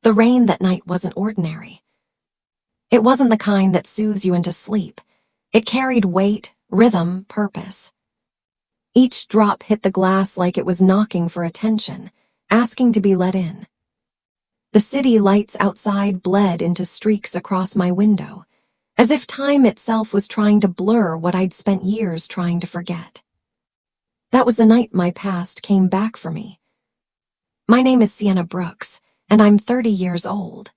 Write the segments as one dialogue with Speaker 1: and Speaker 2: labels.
Speaker 1: The rain that night wasn't ordinary. It wasn't the kind that soothes you into sleep. It carried weight, rhythm, purpose. Each drop hit the glass like it was knocking for attention, asking to be let in. The city lights outside bled into streaks across my window, as if time itself was trying to blur what I'd spent years trying to forget. That was the night my past came back for me. My name is Sienna Brooks, and I'm 30 years old.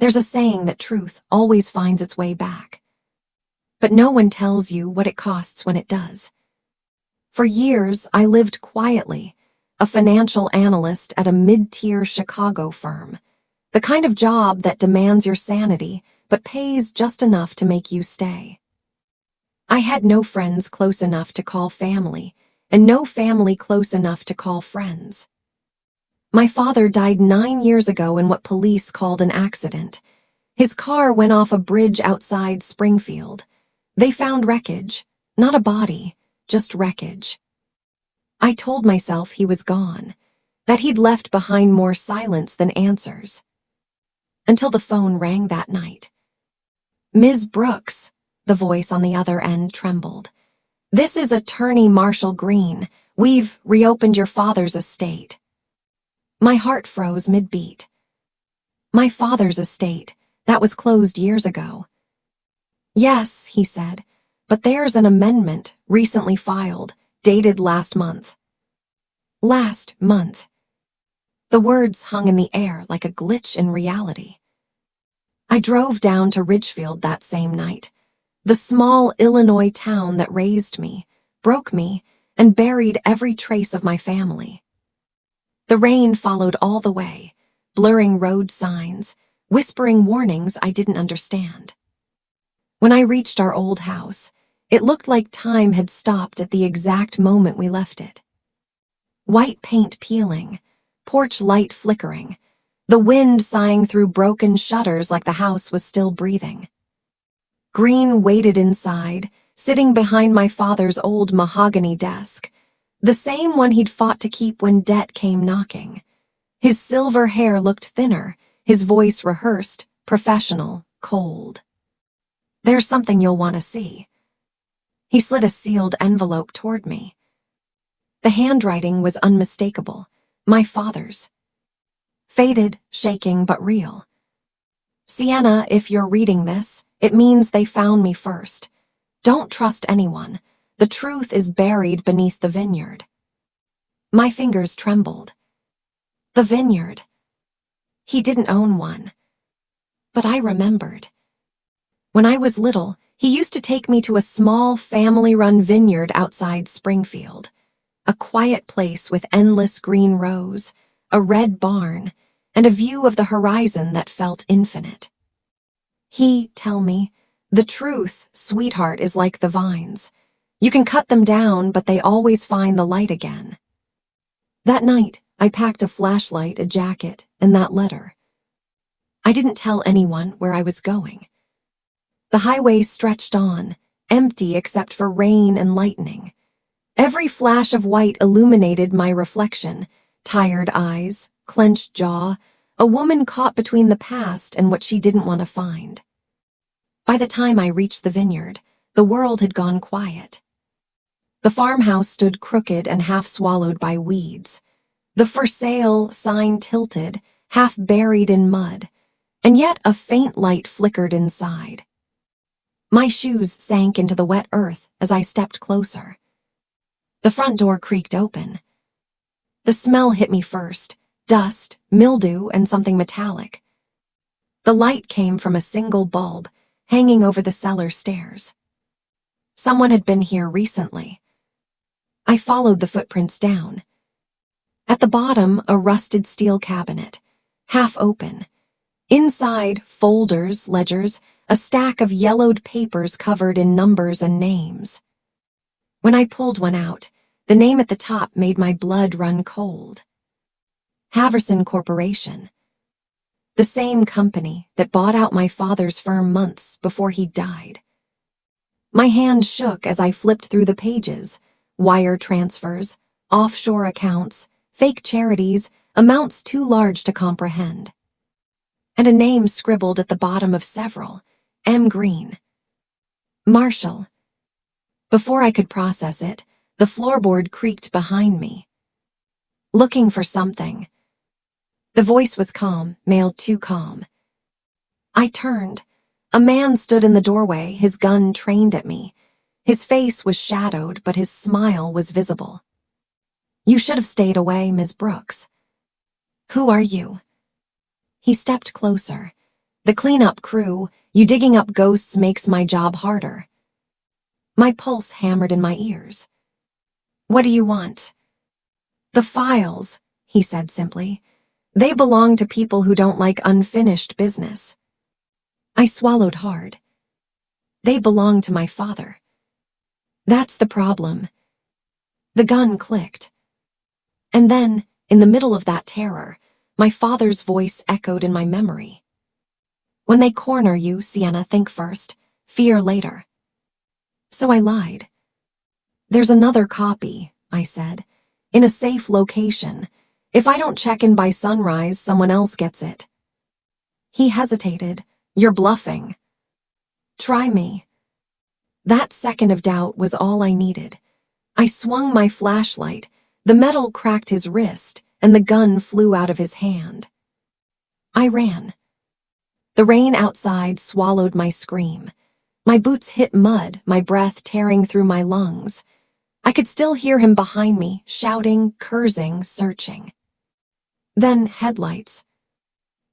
Speaker 1: There's a saying that truth always finds its way back. But no one tells you what it costs when it does. For years, I lived quietly, a financial analyst at a mid-tier Chicago firm, the kind of job that demands your sanity but pays just enough to make you stay. I had no friends close enough to call family, and no family close enough to call friends. My father died 9 years ago in what police called an accident. His car went off a bridge outside Springfield. They found wreckage, not a body, just wreckage. I told myself he was gone, that he'd left behind more silence than answers. Until the phone rang that night. "Ms. Brooks," the voice on the other end trembled. "This is Attorney Marshall Green. We've reopened your father's estate." My heart froze mid-beat. My father's estate, that was closed years ago. "Yes," he said, "but there's an amendment recently filed, dated last month." Last month. The words hung in the air like a glitch in reality. I drove down to Ridgefield that same night, the small Illinois town that raised me, broke me, and buried every trace of my family. The rain followed all the way, blurring road signs, whispering warnings I didn't understand. When I reached our old house, it looked like time had stopped at the exact moment we left it. White paint peeling, porch light flickering, the wind sighing through broken shutters like the house was still breathing. Green waited inside, sitting behind my father's old mahogany desk, the same one he'd fought to keep when debt came knocking. His silver hair looked thinner, his voice rehearsed, professional, cold. "There's something you'll want to see." He slid a sealed envelope toward me. The handwriting was unmistakable, my father's. Faded, shaking, but real. "Sienna, if you're reading this, it means they found me first. Don't trust anyone. The truth is buried beneath the vineyard." My fingers trembled. The vineyard. He didn't own one. But I remembered. When I was little, he used to take me to a small family-run vineyard outside Springfield. A quiet place with endless green rows, a red barn, and a view of the horizon that felt infinite. He'd tell me, "The truth, sweetheart, is like the vines. You can cut them down, but they always find the light again." That night, I packed a flashlight, a jacket, and that letter. I didn't tell anyone where I was going. The highway stretched on, empty except for rain and lightning. Every flash of white illuminated my reflection, tired eyes, clenched jaw, a woman caught between the past and what she didn't want to find. By the time I reached the vineyard, the world had gone quiet. The farmhouse stood crooked and half swallowed by weeds. The "for sale" sign tilted, half buried in mud, and yet a faint light flickered inside. My shoes sank into the wet earth as I stepped closer. The front door creaked open. The smell hit me first, dust, mildew, and something metallic. The light came from a single bulb, hanging over the cellar stairs. Someone had been here recently. I followed the footprints down. At the bottom, a rusted steel cabinet, half open. Inside, folders, ledgers, a stack of yellowed papers covered in numbers and names. When I pulled one out, the name at the top made my blood run cold. Haverson Corporation. The same company that bought out my father's firm months before he died. My hand shook as I flipped through the pages. Wire transfers, offshore accounts, fake charities, amounts too large to comprehend. and a name scribbled at the bottom of several, M. Green. Marshall. Before I could process it, the floorboard creaked behind me. Looking for something. The voice was calm, mailed too calm. I turned. A man stood in the doorway, his gun trained at me. His face was shadowed, but his smile was visible. You should have stayed away, Ms. Brooks. Who are you? He stepped closer. The cleanup crew, you digging up ghosts makes my job harder. My pulse hammered in my ears. What do you want? The files, he said simply. They belong to people who don't like unfinished business. I swallowed hard. They belong to my father. That's the problem. The gun clicked. And then, in the middle of that terror, my father's voice echoed in my memory. When they corner you, Sienna, think first, fear later. So I lied. There's another copy, I said, in a safe location. If I don't check in by sunrise, someone else gets it. He hesitated. You're bluffing. Try me. That second of doubt was all I needed. I swung my flashlight, the metal cracked his wrist, and the gun flew out of his hand. I ran. The rain outside swallowed my scream. My boots hit mud, my breath tearing through my lungs. I could still hear him behind me, shouting, cursing, searching. Then headlights.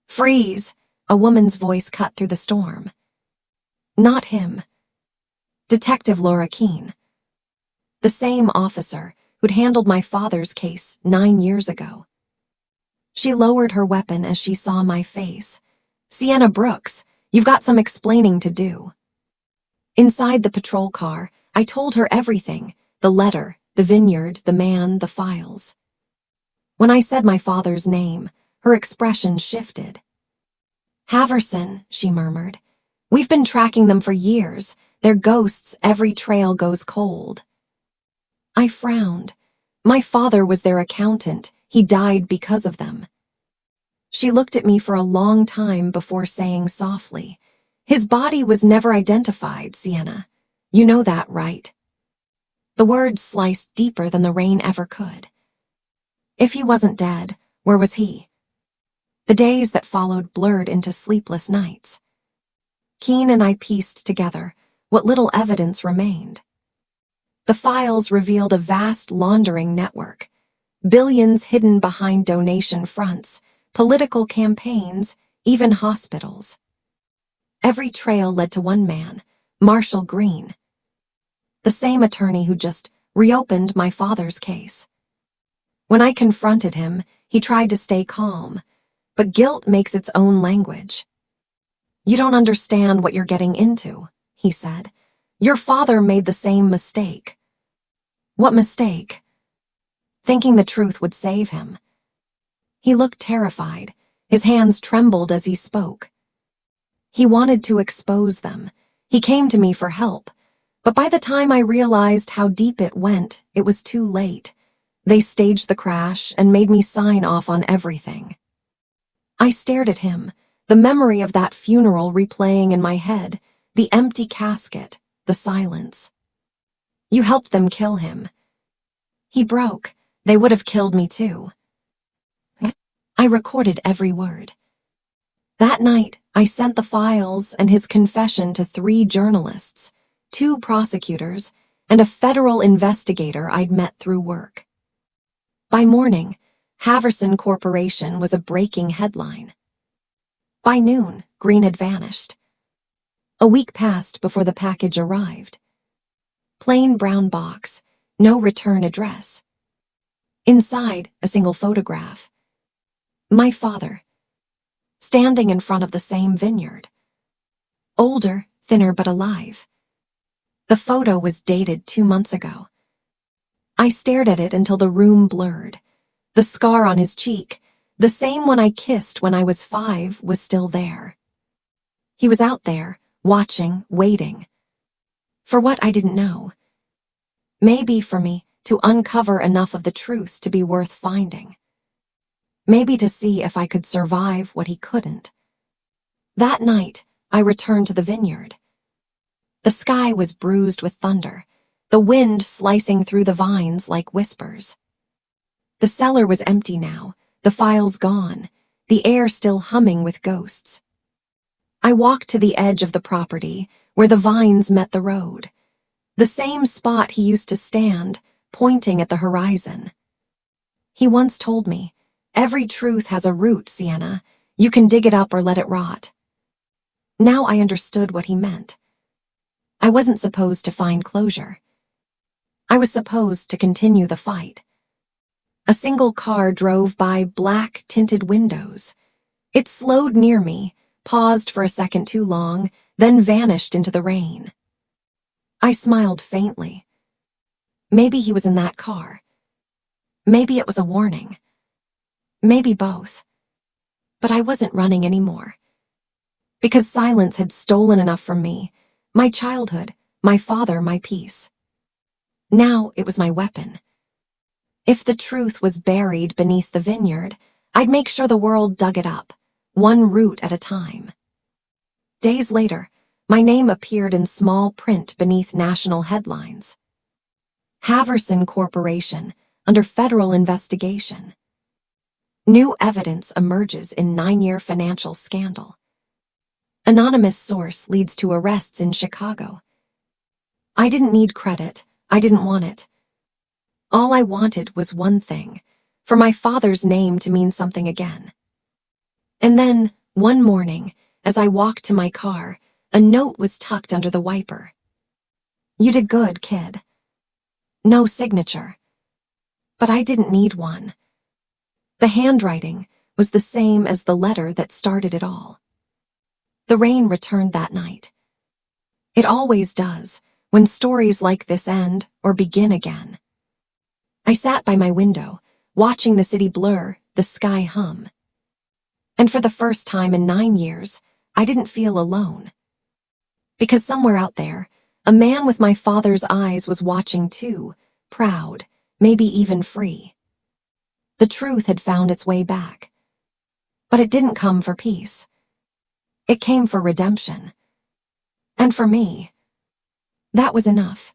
Speaker 1: Freeze! A woman's voice cut through the storm. Not him. Detective Laura Keene. The same officer who'd handled my father's case 9 years ago. She lowered her weapon as she saw my face. Sienna Brooks, you've got some explaining to do. Inside the patrol car, I told her everything, the letter, the vineyard, the man, the files. When I said my father's name, her expression shifted. Haverson, she murmured. We've been tracking them for years. They're ghosts, every trail goes cold. I frowned. My father was their accountant. He died because of them. She looked at me for a long time before saying softly, his body was never identified, Sienna. You know that, right? The words sliced deeper than the rain ever could. If he wasn't dead, where was he? The days that followed blurred into sleepless nights. Keene and I pieced together what little evidence remained. The files revealed a vast laundering network, billions hidden behind donation fronts, political campaigns, even hospitals. Every trail led to one man, Marshall Green, the same attorney who just reopened my father's case. When I confronted him, he tried to stay calm, but guilt makes its own language. You don't understand what you're getting into, he said. Your father made the same mistake. What mistake? Thinking the truth would save him. He looked terrified. His hands trembled as he spoke. He wanted to expose them. He came to me for help. But by the time I realized how deep it went, it was too late. They staged the crash and made me sign off on everything. I stared at him, the memory of that funeral replaying in my head, the empty casket, the silence. You helped them kill him. He broke. They would have killed me too. I recorded every word. That night, I sent the files and his confession to 3 journalists, 2 prosecutors, and a federal investigator I'd met through work. By morning, Haverson Corporation was a breaking headline. By noon, Green had vanished. A week passed before the package arrived. Plain brown box, no return address. Inside, a single photograph. My father, standing in front of the same vineyard. Older, thinner but alive. The photo was dated 2 months ago. I stared at it until the room blurred. The scar on his cheek, the same one I kissed when I was 5, was still there. He was out there, watching, waiting. For what I didn't know. Maybe for me to uncover enough of the truth to be worth finding. Maybe to see if I could survive what he couldn't. That night, I returned to the vineyard. The sky was bruised with thunder, the wind slicing through the vines like whispers. The cellar was empty now, the files gone, the air still humming with ghosts. I walked to the edge of the property, where the vines met the road. The same spot he used to stand, pointing at the horizon. He once told me, "Every truth has a root, Sienna. You can dig it up or let it rot." Now I understood what he meant. I wasn't supposed to find closure. I was supposed to continue the fight. A single car drove by black-tinted windows. It slowed near me, paused for a second too long, then vanished into the rain. I smiled faintly. Maybe he was in that car. Maybe it was a warning. Maybe both. But I wasn't running anymore. Because silence had stolen enough from me, my childhood, my father, my peace. Now it was my weapon. If the truth was buried beneath the vineyard, I'd make sure the world dug it up, one root at a time. Days later, my name appeared in small print beneath national headlines. Haverson Corporation, under federal investigation. New evidence emerges in 9-year financial scandal. Anonymous source leads to arrests in Chicago. I didn't need credit. I didn't want it. All I wanted was one thing, for my father's name to mean something again. And then, one morning, as I walked to my car, a note was tucked under the wiper. "You did good, kid." No signature. But I didn't need one. The handwriting was the same as the letter that started it all. The rain returned that night. It always does, when stories like this end or begin again. I sat by my window, watching the city blur, the sky hum. And for the first time in 9 years, I didn't feel alone. Because somewhere out there, a man with my father's eyes was watching too, proud, maybe even free. The truth had found its way back. But it didn't come for peace. It came for redemption. And for me, that was enough.